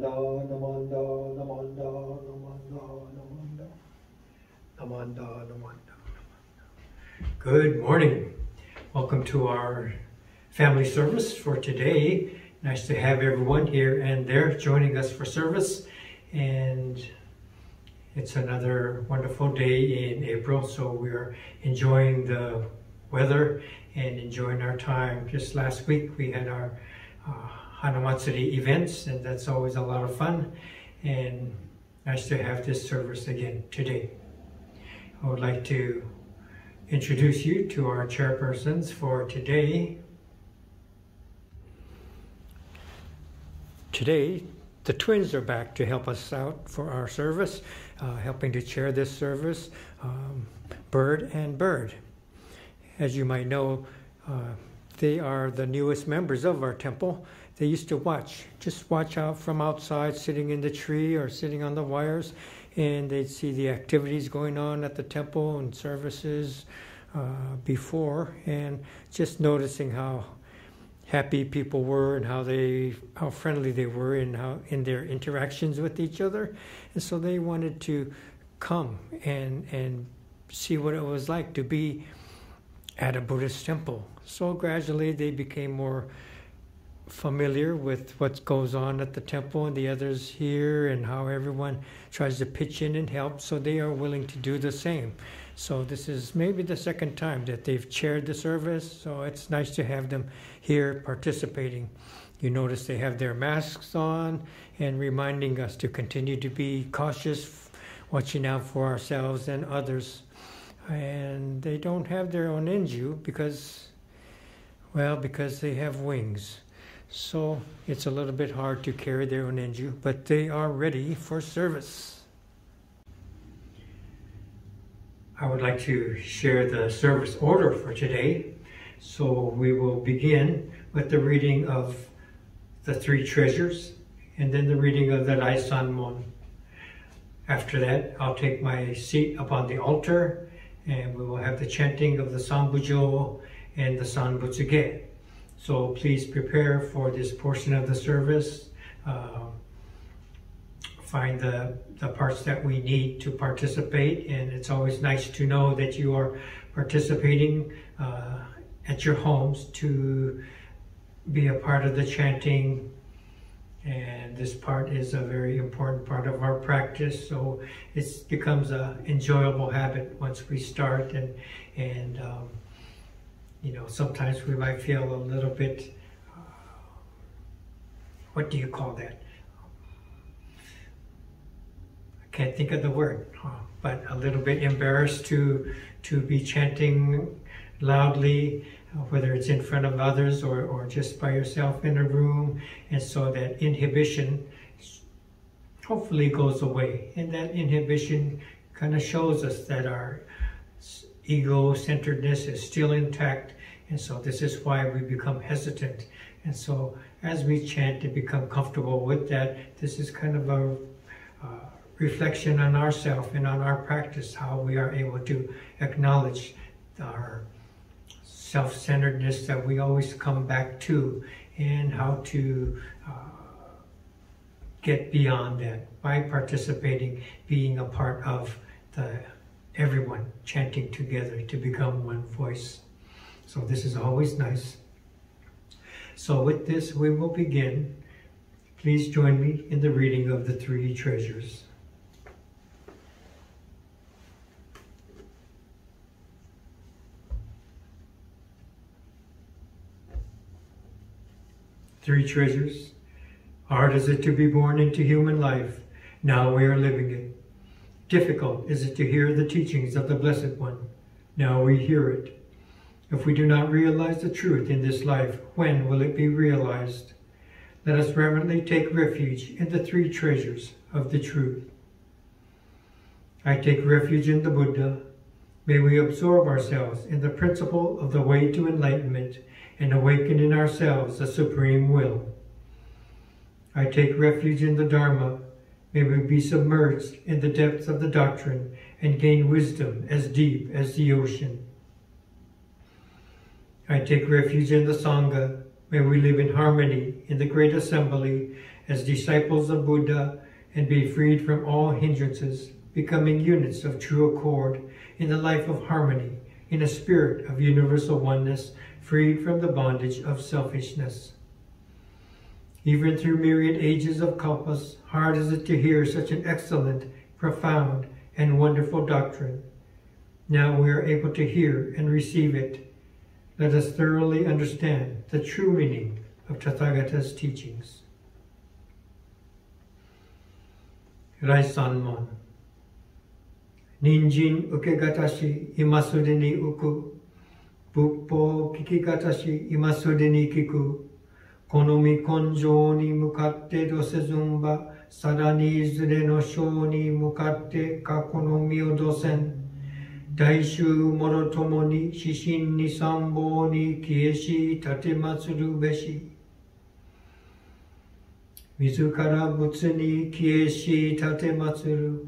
Namanda, Namanda, Namanda, Namanda, Namanda, Namanda, Namanda. Good morning. Welcome to our family service for today. Nice to have everyone here and there joining us for service. And it's another wonderful day in April, so we're enjoying the weather and enjoying our time. Just last week we had our Hanamatsuri events, and that's always a lot of fun, and nice to have this service again today. I would like to introduce you to our chairpersons for today. Today, the twins are back to help us out for our service, helping to chair this service, Bird and Bird. As you might know, they are the newest members of our temple. They used to just watch out from outside, sitting in the tree or sitting on the wires, and they'd see the activities going on at the temple and services before, and just noticing how happy people were and how friendly they were in their interactions with each other. And so they wanted to come and see what it was like to be at a Buddhist temple. So gradually they became more familiar with what goes on at the temple and the others here, and how everyone tries to pitch in and help, so they are willing to do the same. So this is maybe the second time that they've chaired the service, so it's nice to have them here participating. You notice they have their masks on and reminding us to continue to be cautious, watching out for ourselves and others. And they don't have their own enju because they have wings. So it's a little bit hard to carry their own enju, but they are ready for service. I would like to share the service order for today. So we will begin with the reading of the three treasures, and then the reading of the Rai Son Mon. After that, I'll take my seat upon the altar, and we will have the chanting of the Sanbutsuge and the Sanbutsuge. So please prepare for this portion of the service. Find the parts that we need to participate, and it's always nice to know that you are participating at your homes to be a part of the chanting. And this part is a very important part of our practice, so it becomes an enjoyable habit once we start. And you know, sometimes we might feel a little bit, what do you call that? I can't think of the word, but a little bit embarrassed to be chanting loudly, whether it's in front of others or just by yourself in a room. And so that inhibition hopefully goes away. And that inhibition kind of shows us that our ego-centeredness is still intact. And so this is why we become hesitant. And so as we chant to become comfortable with that, this is kind of a reflection on ourselves and on our practice, how we are able to acknowledge our self-centeredness that we always come back to, and how to get beyond that by participating, being a part of everyone chanting together to become one voice. So this is always nice. So with this, we will begin. Please join me in the reading of the three treasures. Three treasures. Hard is it to be born into human life. Now we are living it. Difficult is it to hear the teachings of the Blessed One. Now we hear it. If we do not realize the truth in this life, when will it be realized? Let us reverently take refuge in the three treasures of the truth. I take refuge in the Buddha. May we absorb ourselves in the principle of the way to enlightenment and awaken in ourselves the supreme will. I take refuge in the Dharma. May we be submerged in the depths of the doctrine and gain wisdom as deep as the ocean. I take refuge in the Sangha. May we live in harmony in the great assembly as disciples of Buddha and be freed from all hindrances, becoming units of true accord in the life of harmony, in a spirit of universal oneness, freed from the bondage of selfishness. Even through myriad ages of kalpas, hard is it to hear such an excellent, profound, and wonderful doctrine. Now we are able to hear and receive it. Let us thoroughly understand the true meaning of Tathagata's teachings. Rai Son Mon. Ninjin ukegatashi imasude ni uku. Buppo kikigatashi imasude ni kiku. Konomi konjo ni mukatte dosezun ba, sada ni izure no shou ni mukatte kakonomi o dosen. Daishu moro tomo ni shishin ni sambo ni kieshi tatematsuru beshi. Mizukara butsu ni kieshi tatematsuru.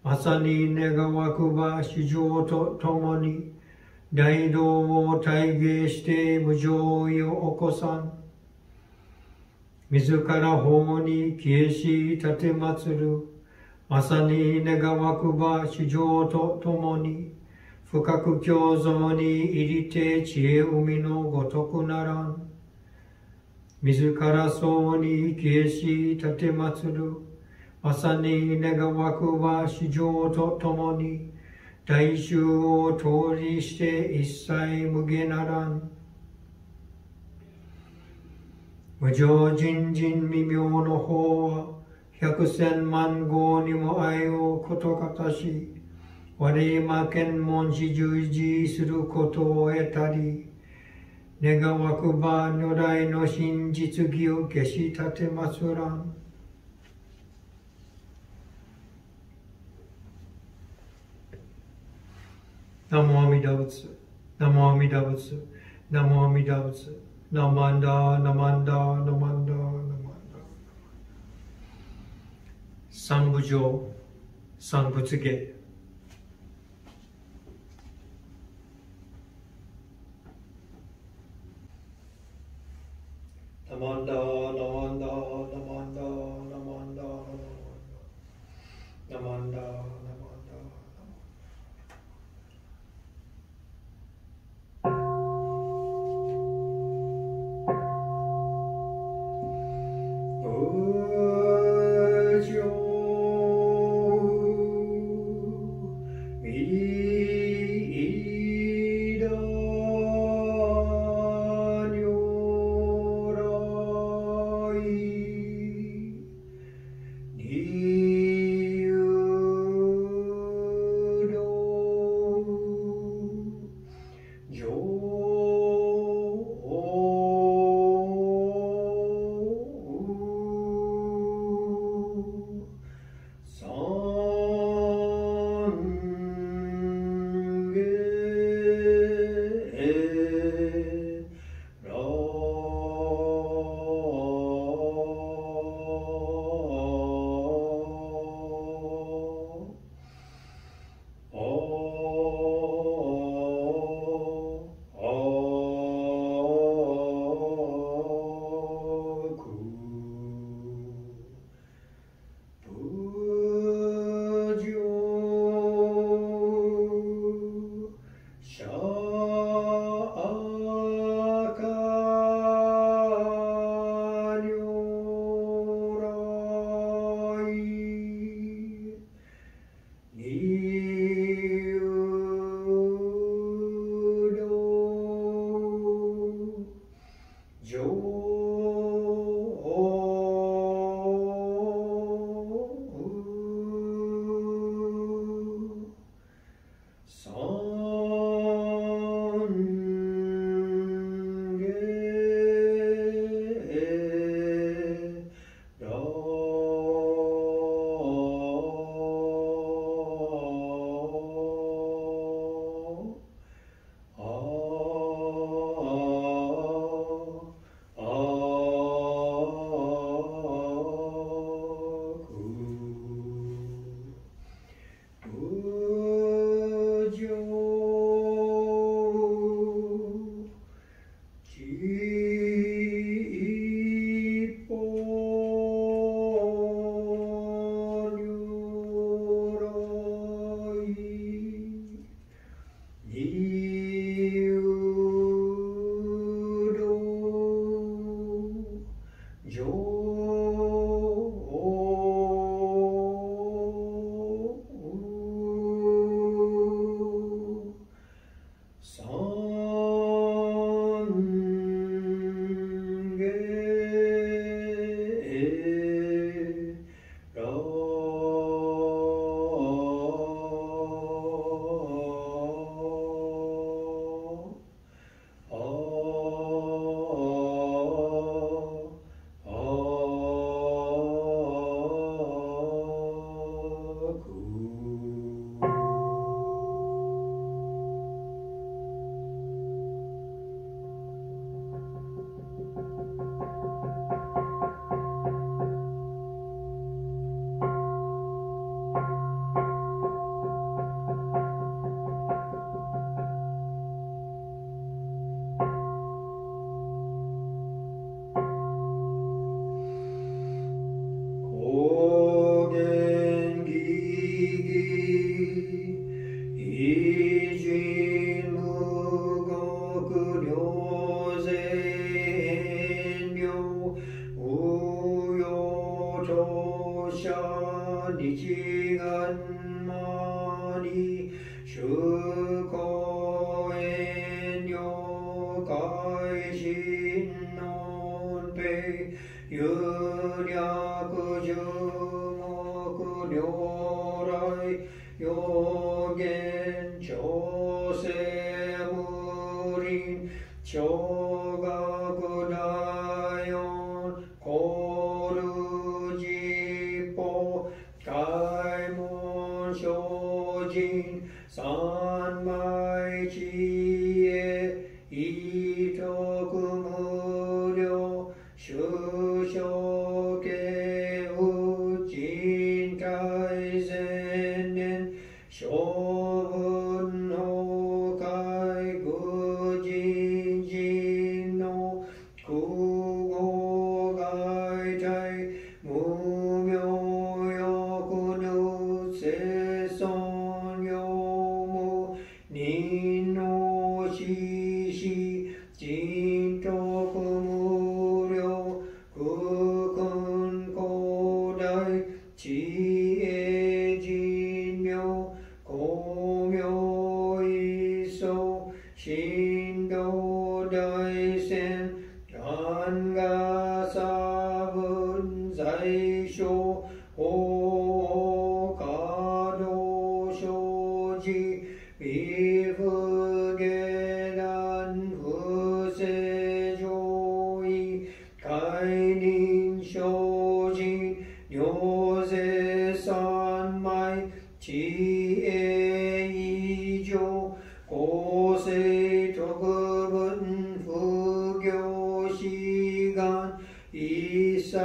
Masani negawakuba shujo to tomo ni. Daido wo taige shite mujoi o okosan. Mizukara ho ni kieshi tatematsuru. Masani negawakuba shujo to tomo ni. Fukaku kyozo ni irite chie umi no gotoku naran. Mizukara so ni kieshi tatematsuru. Masani negawaku wa shujo to tomo ni. Daishu o tori shite issai muge naran. Mujo jinjin mimyo no Howa. 100,000 万号にも愛をことかたし。我今見聞し従事することを得たり、願わくば如来の真実義を消し立てますらん。ナモ阿弥陀仏、ナモ阿弥陀仏、ナモ阿弥陀仏、ナマンダ、ナマンダ、ナマンダ、ナマンダ。三部上、三仏下。Namanda, Namanda, Namanda, Namanda, Namanda, Namanda, Namanda. 小学第四コルジポ開門精進三昧知恵意徳無量修正形無人体善念小分法界愚人人の空語外体無明欲ぬ世尊用無人の死死人徳無量空君広大知恵人妙光明一層振動大戦願が差分在所法可動生じ微不下段不正上位解任精進行世三昧知恵以上公正特分不行志願一切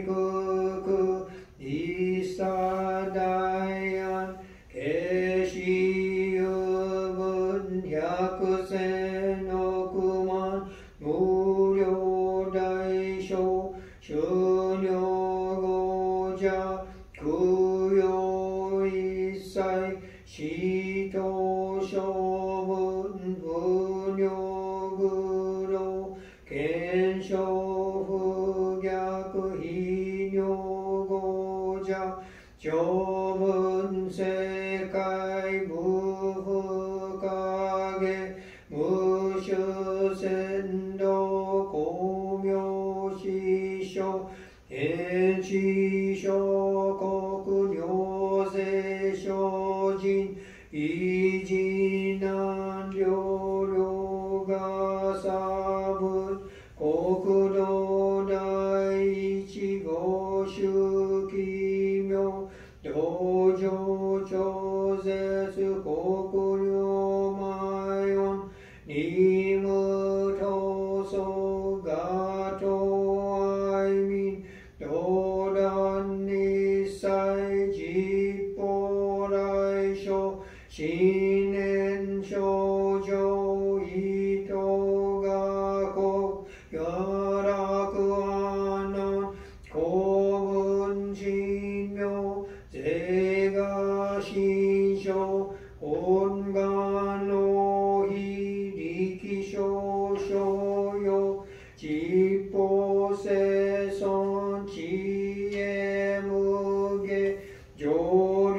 空一切大安慶始有分百千億万無量大小修行語者供養一切使徒諸分無量愚漏検証不逆非尿語者上分世界無不影無種先導光明師匠天地小国行政精進維持難量量が差分国土第一号宗奇妙道場超絶国領前音任務闘争ガト愛民道断一切実法来所新年少女意図が国や楽安南公文神妙税が新書本願の非力少々よ実法生尊知恵無下上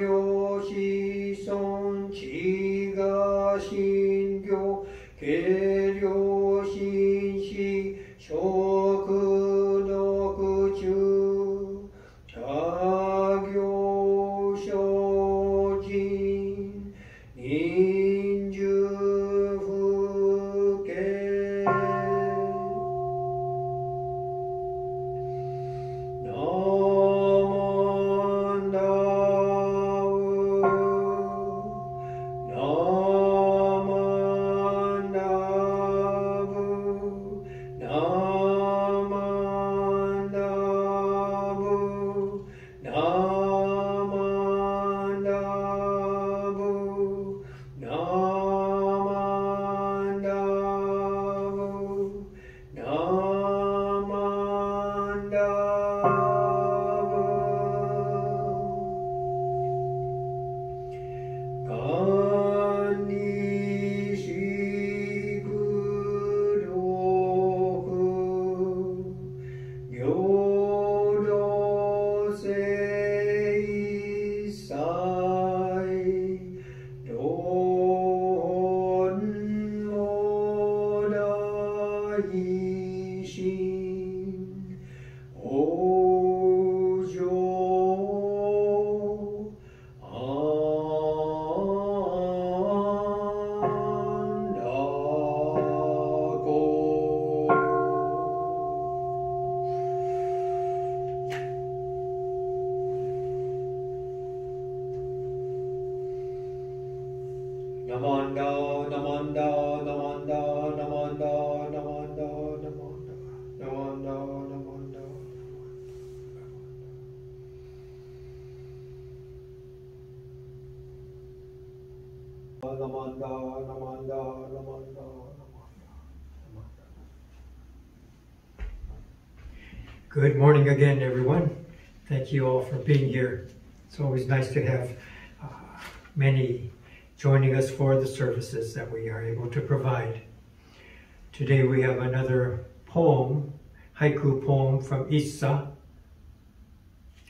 領子孫知が信行軽量心死食毒中他行精進忍辱不敬こ namanda, namanda, namanda, namanda, namanda, namanda, namanda. Namanda, namanda, namanda, namanda. Good morning again, everyone. Thank you all for being here. It's always nice to have many joining us for the services that we are able to provide. Today we have another poem, haiku poem from Issa.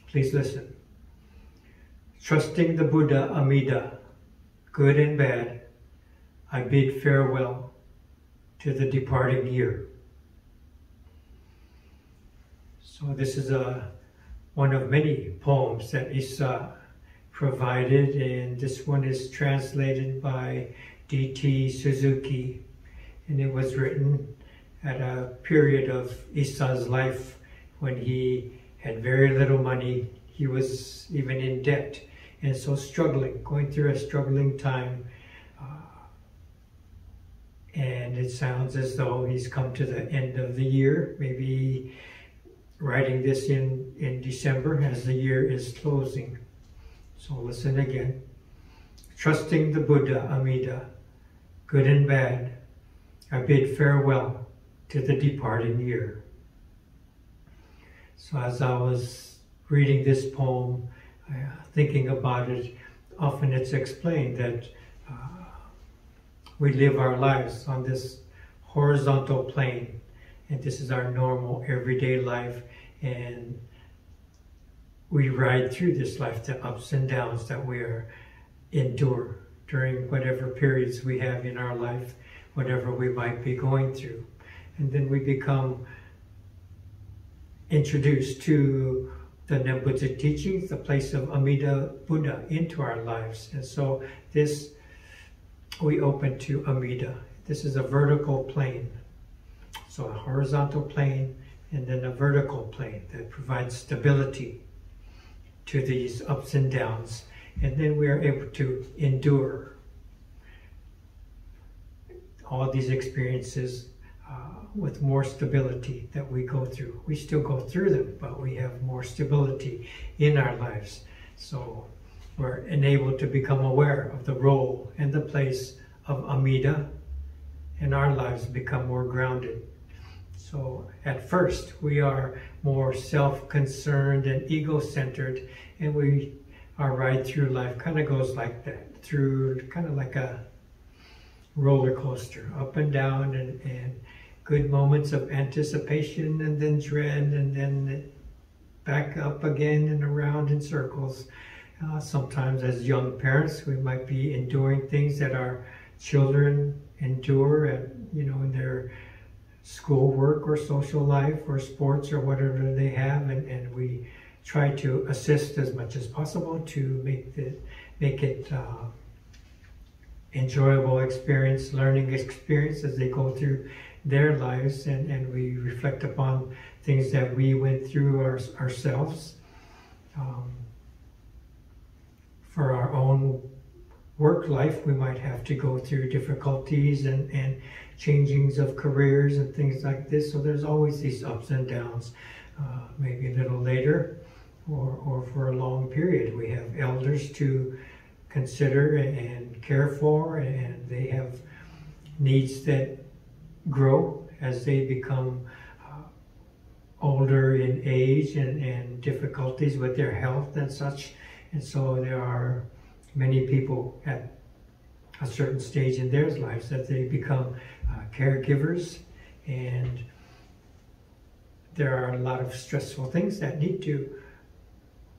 Please listen. Trusting the Buddha Amida, good and bad, I bid farewell to the departing year. So this is one of many poems that Issa provided, and this one is translated by D.T. Suzuki, and it was written at a period of Issa's life when he had very little money. He was even in debt, and so struggling, going through a struggling time. And it sounds as though he's come to the end of the year, maybe writing this in December as the year is closing. So listen again. Trusting the Buddha Amida, good and bad, I bid farewell to the departing year. So as I was reading this poem, thinking about it, often it's explained that we live our lives on this horizontal plane, and this is our normal everyday life, and we ride through this life, the ups and downs that we endure during whatever periods we have in our life, whatever we might be going through. And then we become introduced to the Nembutsu teachings, the place of Amida Buddha into our lives. And so this, we open to Amida. This is a vertical plane. So a horizontal plane and then a vertical plane that provides stability to these ups and downs. And then we are able to endure all these experiences with more stability that we go through. We still go through them, but we have more stability in our lives. So we're enabled to become aware of the role and the place of Amida, and our lives become more grounded. So at first we are more self-concerned and ego-centered, and our ride through life kind of goes like that, through kind of like a roller coaster, up and down, and good moments of anticipation and then dread, and then back up again and around in circles. Sometimes as young parents, we might be enduring things that our children endure in their schoolwork or social life or sports or whatever they have, and we try to assist as much as possible to make it enjoyable experience, learning experience as they go through their lives, and we reflect upon things that we went through ourselves. For our own work life, we might have to go through difficulties and changings of careers and things like this. So there's always these ups and downs, maybe a little later or for a long period. We have elders to consider and care for, and they have needs that grow as they become older in age and difficulties with their health and such. And so there are many people at a certain stage in their lives that they become caregivers, and there are a lot of stressful things that need to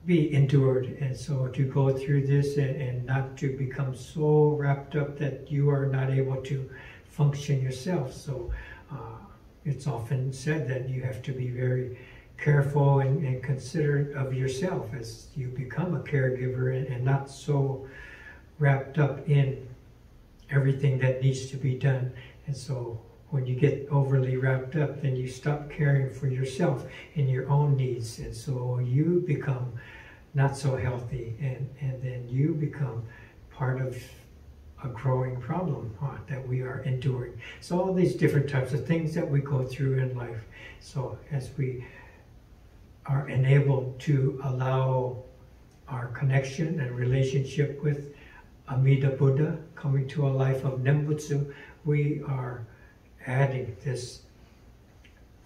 be endured. And so to go through this and not to become so wrapped up that you are not able to function yourself. So it's often said that you have to be very careful and considerate of yourself as you become a caregiver, and not so wrapped up in everything that needs to be done. And so when you get overly wrapped up, then you stop caring for yourself and your own needs, and so you become not so healthy, and then you become part of a growing problem that we are enduring. So all these different types of things that we go through in life. So as we are enabled to allow our connection and relationship with Amida Buddha, coming to a life of Nembutsu, we are adding this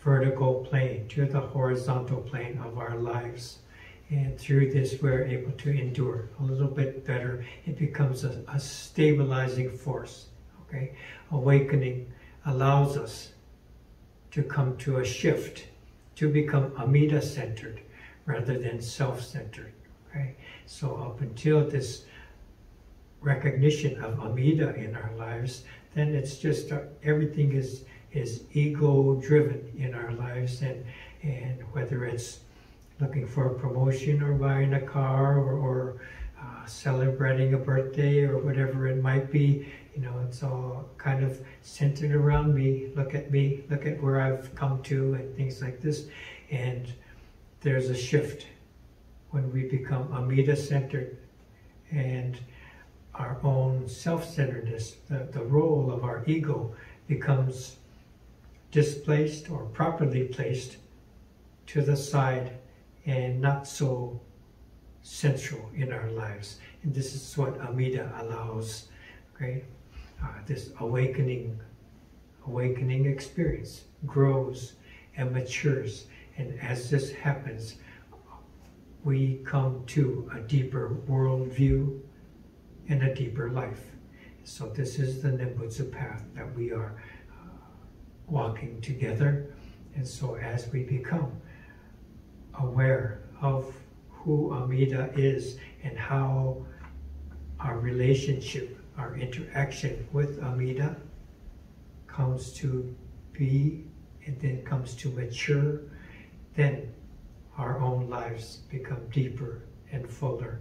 vertical plane to the horizontal plane of our lives. And through this, we're able to endure a little bit better. It becomes a stabilizing force. Okay? Awakening allows us to come to a shift, to become Amida-centered rather than self-centered. Okay? So up until this recognition of Amida in our lives, then it's just everything is ego-driven in our lives, and whether it's looking for a promotion or buying a car or celebrating a birthday or whatever it might be, you know, it's all kind of centered around me. Look at me, look at where I've come to, and things like this. And there's a shift when we become Amida-centered, and our own self-centeredness, the role of our ego, becomes displaced or properly placed to the side and not so central in our lives. And this is what Amida allows, okay? This awakening experience grows and matures. And as this happens, we come to a deeper worldview and a deeper life. So this is the Nembutsu path that we are walking together. And so as we become aware of who Amida is and how our relationship, our interaction with Amida comes to be and then comes to mature, then our own lives become deeper and fuller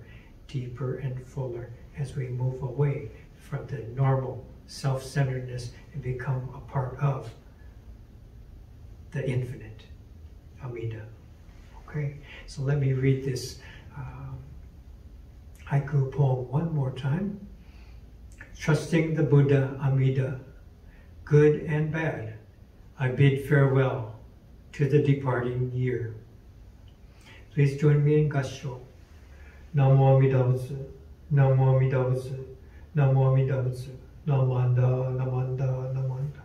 as we move away from the normal self-centeredness and become a part of the infinite, Amida. Okay, so let me read this haiku poem one more time. Trusting the Buddha Amida, good and bad, I bid farewell to the departing year. Please join me in Gassho. Namo Amida Butsu, Namo Amida Butsu, Namo Amida Butsu, Namanda, Namanda, Namanda, Namanda.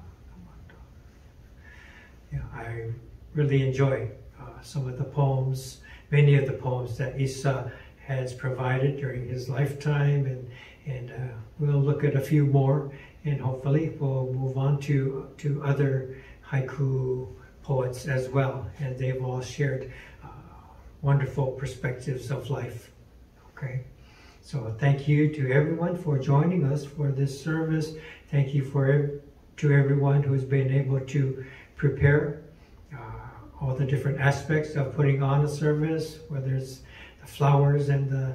Yeah, I really enjoy some of the poems, many of the poems that Issa has provided during his lifetime, and we'll look at a few more, and hopefully we'll move on to other haiku poets as well, and they've all shared wonderful perspectives of life. Okay, so thank you to everyone for joining us for this service. Thank you to everyone who's been able to prepare all the different aspects of putting on a service, whether it's the flowers and the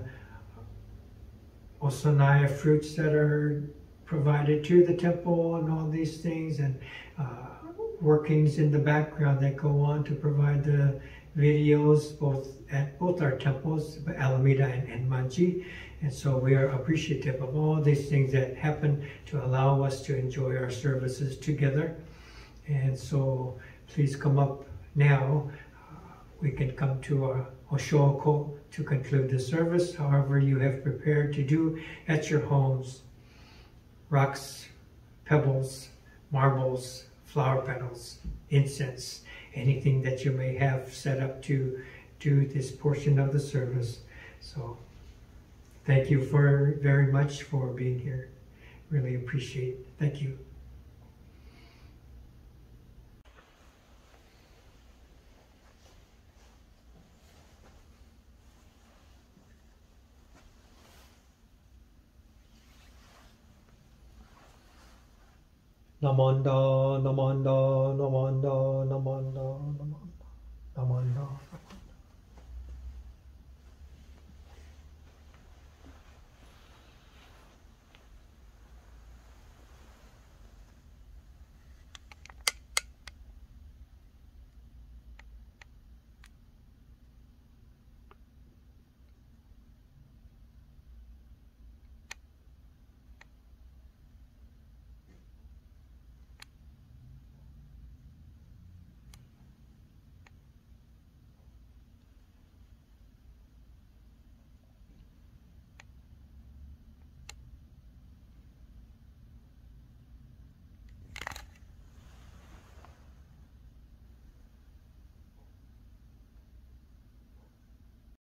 osonaya fruits that are provided to the temple and all these things, and workings in the background that go on to provide the videos at both our temples, Alameda and Manji. And so we are appreciative of all these things that happen to allow us to enjoy our services together. And so please come up now. We can come to Oshoko to conclude the service, however you have prepared to do at your homes. Rocks, pebbles, marbles, flower petals, incense, anything that you may have set up to do this portion of the service. So thank you very much for being here. Really appreciate it. Thank you. Namanda, Namanda, Namanda, Namanda, Namanda, Namanda.